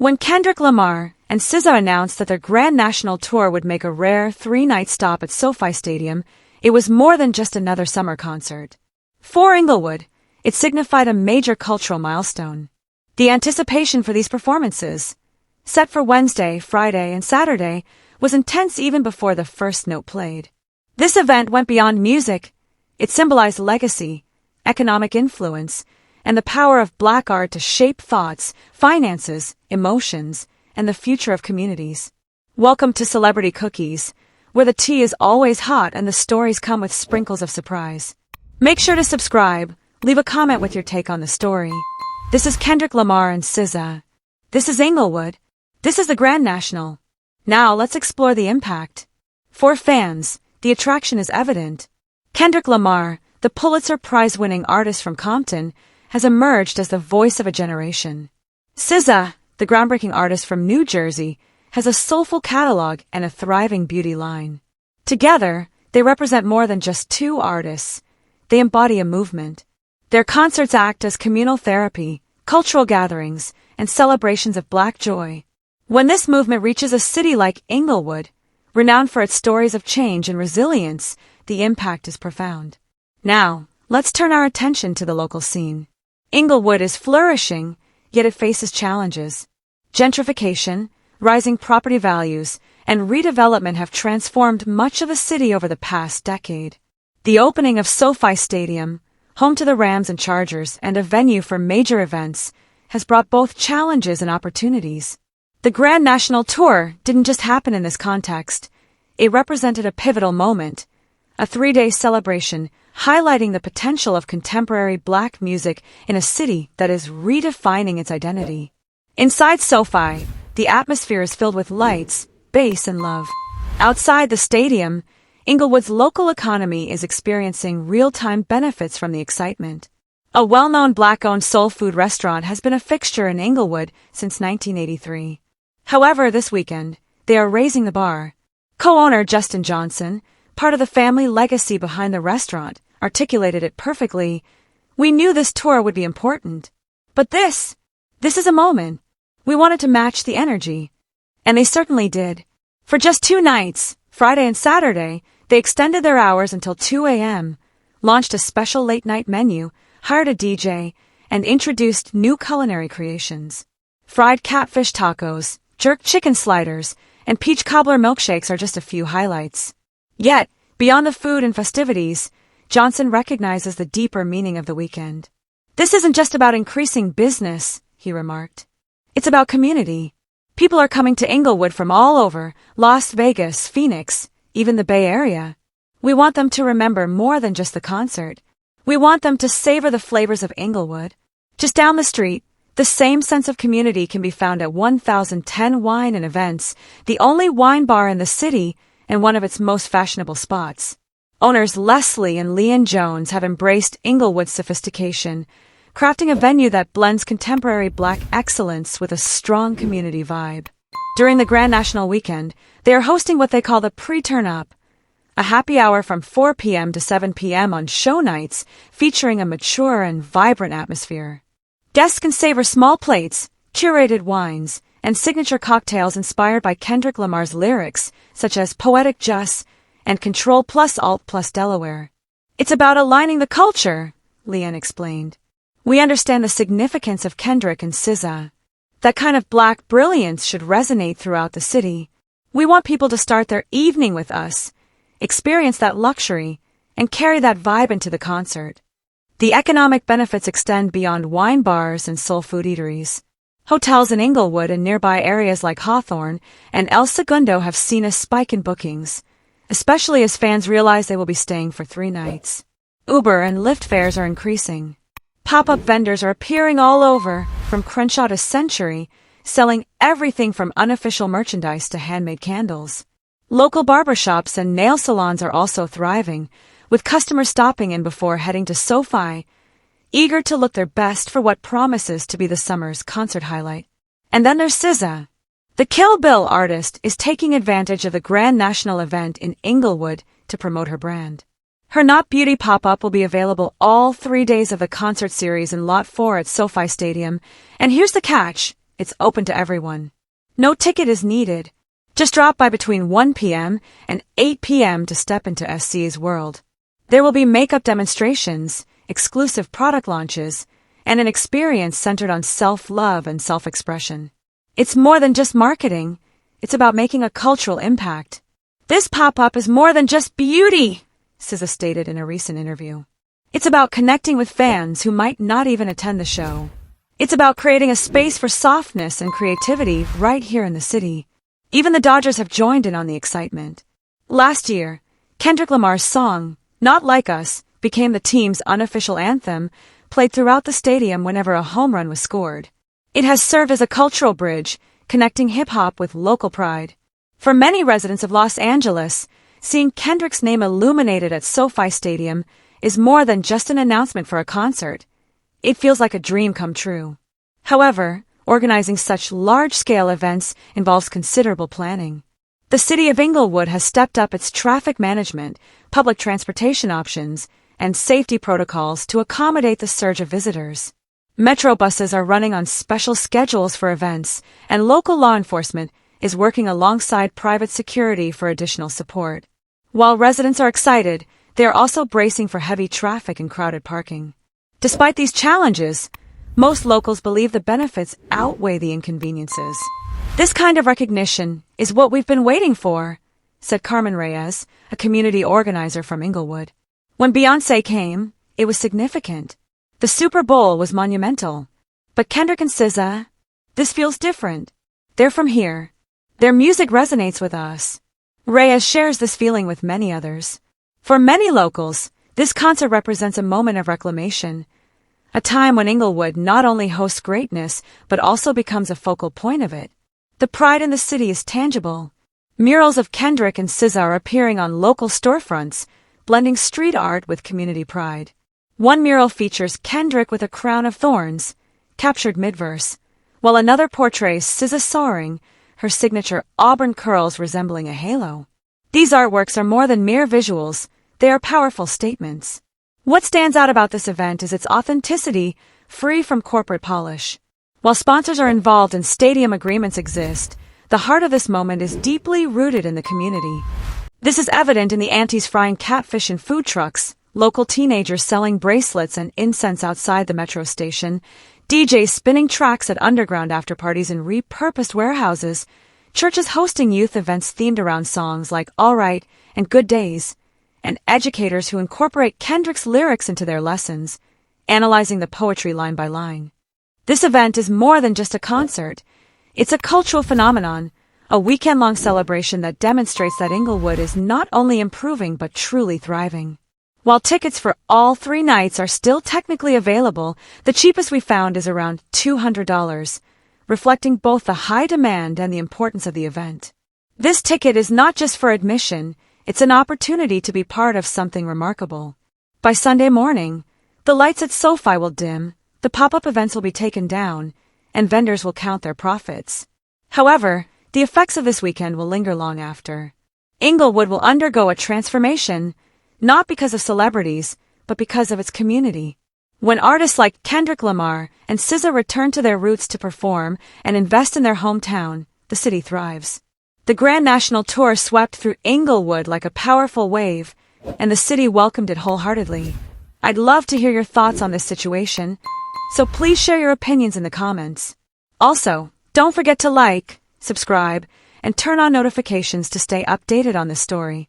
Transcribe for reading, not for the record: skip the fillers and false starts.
When Kendrick Lamar and SZA announced that their Grand National Tour would make a rare 3-night stop at SoFi Stadium, it was more than just another summer concert. For Inglewood, it signified a major cultural milestone. The anticipation for these performances, set for Wednesday, Friday, and Saturday, was intense even before the first note played. This event went beyond music. It symbolized legacy, economic influence, and the power of Black art to shape thoughts, finances, emotions, and the future of communities. Welcome to Celebrity Cookies, where the tea is always hot and the stories come with sprinkles of surprise. Make sure to subscribe, leave a comment with your take on the story. This is Kendrick Lamar and SZA. This is Inglewood. This is the Grand National. Now let's explore the impact. For fans, the attraction is evident. Kendrick Lamar, the Pulitzer Prize-winning artist from Compton, has emerged as the voice of a generation. SZA, the groundbreaking artist from New Jersey, has a soulful catalog and a thriving beauty line. Together, they represent more than just two artists. They embody a movement. Their concerts act as communal therapy, cultural gatherings, and celebrations of Black joy. When this movement reaches a city like Inglewood, renowned for its stories of change and resilience, the impact is profound. Now, let's turn our attention to the local scene. Inglewood is flourishing, yet it faces challenges. Gentrification, rising property values, and redevelopment have transformed much of the city over the past decade. The opening of SoFi Stadium, home to the Rams and Chargers and a venue for major events, has brought both challenges and opportunities. The Grand National Tour didn't just happen in this context. It represented a pivotal moment, a 3-day celebration highlighting the potential of contemporary Black music in a city that is redefining its identity. Inside SoFi, the atmosphere is filled with lights, bass, and love. Outside the stadium, Inglewood's local economy is experiencing real-time benefits from the excitement. A well-known Black-owned soul food restaurant has been a fixture in Inglewood since 1983. However, this weekend, they are raising the bar. Co-owner Justin Johnson, part of the family legacy behind the restaurant, articulated it perfectly. We knew this tour would be important. But this is a moment. We wanted to match the energy. And they certainly did. For just 2 nights, Friday and Saturday, they extended their hours until 2 a.m., launched a special late-night menu, hired a DJ, and introduced new culinary creations. Fried catfish tacos, jerk chicken sliders, and peach cobbler milkshakes are just a few highlights. Yet, beyond the food and festivities, Johnson recognizes the deeper meaning of the weekend. This isn't just about increasing business, he remarked. It's about community. People are coming to Inglewood from all over, Las Vegas, Phoenix, even the Bay Area. We want them to remember more than just the concert. We want them to savor the flavors of Inglewood. Just down the street, the same sense of community can be found at 1010 Wine and Events, the only wine bar in the city and one of its most fashionable spots. Owners Leslie and Leon Jones have embraced Inglewood's sophistication, crafting a venue that blends contemporary Black excellence with a strong community vibe. During the Grand National Weekend, they are hosting what they call the Pre-Turn Up, a happy hour from 4 p.m. to 7 p.m. on show nights, featuring a mature and vibrant atmosphere. Guests can savor small plates, curated wines, and signature cocktails inspired by Kendrick Lamar's lyrics, such as Poetic Justice and Control plus Alt plus Delaware. It's about aligning the culture, Leanne explained. We understand the significance of Kendrick and SZA. That kind of Black brilliance should resonate throughout the city. We want people to start their evening with us, experience that luxury, and carry that vibe into the concert. The economic benefits extend beyond wine bars and soul food eateries. Hotels in Inglewood and nearby areas like Hawthorne and El Segundo have seen a spike in bookings, especially as fans realize they will be staying for 3 nights. Uber and Lyft fares are increasing. Pop-up vendors are appearing all over, from Crenshaw to Century, selling everything from unofficial merchandise to handmade candles. Local barbershops and nail salons are also thriving, with customers stopping in before heading to SoFi, eager to look their best for what promises to be the summer's concert highlight. And then there's SZA. The Kill Bill artist is taking advantage of the Grand National event in Inglewood to promote her brand. Her Not Beauty pop-up will be available all 3 days of the concert series in Lot 4 at SoFi Stadium. And here's the catch. it's open to everyone. No ticket is needed. Just drop by between 1 p.m. and 8 p.m. to step into SZA's world. There will be makeup demonstrations, exclusive product launches, and an experience centered on self-love and self-expression. It's more than just marketing. It's about making a cultural impact. This pop-up is more than just beauty, SZA stated in a recent interview. It's about connecting with fans who might not even attend the show. It's about creating a space for softness and creativity right here in the city. Even the Dodgers have joined in on the excitement. Last year, Kendrick Lamar's song, Not Like Us, became the team's unofficial anthem, played throughout the stadium whenever a home run was scored. It has served as a cultural bridge, connecting hip-hop with local pride. For many residents of Los Angeles, seeing Kendrick's name illuminated at SoFi Stadium is more than just an announcement for a concert. It feels like a dream come true. However, organizing such large-scale events involves considerable planning. The city of Inglewood has stepped up its traffic management, public transportation options, and safety protocols to accommodate the surge of visitors. Metro buses are running on special schedules for events, and local law enforcement is working alongside private security for additional support. While residents are excited, they are also bracing for heavy traffic and crowded parking. Despite these challenges, most locals believe the benefits outweigh the inconveniences. This kind of recognition is what we've been waiting for, said Carmen Reyes, a community organizer from Inglewood. When Beyoncé came, it was significant. The Super Bowl was monumental. But Kendrick and SZA, this feels different. They're from here. Their music resonates with us. Reyes shares this feeling with many others. For many locals, this concert represents a moment of reclamation, a time when Inglewood not only hosts greatness, but also becomes a focal point of it. The pride in the city is tangible. Murals of Kendrick and SZA are appearing on local storefronts, blending street art with community pride. One mural features Kendrick with a crown of thorns, captured mid-verse, while another portrays SZA soaring, her signature auburn curls resembling a halo. These artworks are more than mere visuals, they are powerful statements. What stands out about this event is its authenticity, free from corporate polish. While sponsors are involved and stadium agreements exist, the heart of this moment is deeply rooted in the community. This is evident in the aunties frying catfish in food trucks, local teenagers selling bracelets and incense outside the metro station, DJs spinning tracks at underground after-parties in repurposed warehouses, churches hosting youth events themed around songs like All Right and Good Days, and educators who incorporate Kendrick's lyrics into their lessons, analyzing the poetry line by line. This event is more than just a concert. It's a cultural phenomenon, a weekend-long celebration that demonstrates that Inglewood is not only improving but truly thriving. While tickets for all 3 nights are still technically available, the cheapest we found is around $200, reflecting both the high demand and the importance of the event. This ticket is not just for admission, it's an opportunity to be part of something remarkable. By Sunday morning, the lights at SoFi will dim, the pop-up events will be taken down, and vendors will count their profits. However, the effects of this weekend will linger long after. Inglewood will undergo a transformation, not because of celebrities, but because of its community. When artists like Kendrick Lamar and SZA return to their roots to perform and invest in their hometown, the city thrives. The Grand National Tour swept through Inglewood like a powerful wave, and the city welcomed it wholeheartedly. I'd love to hear your thoughts on this situation, so please share your opinions in the comments. Also, don't forget to like, subscribe, and turn on notifications to stay updated on this story.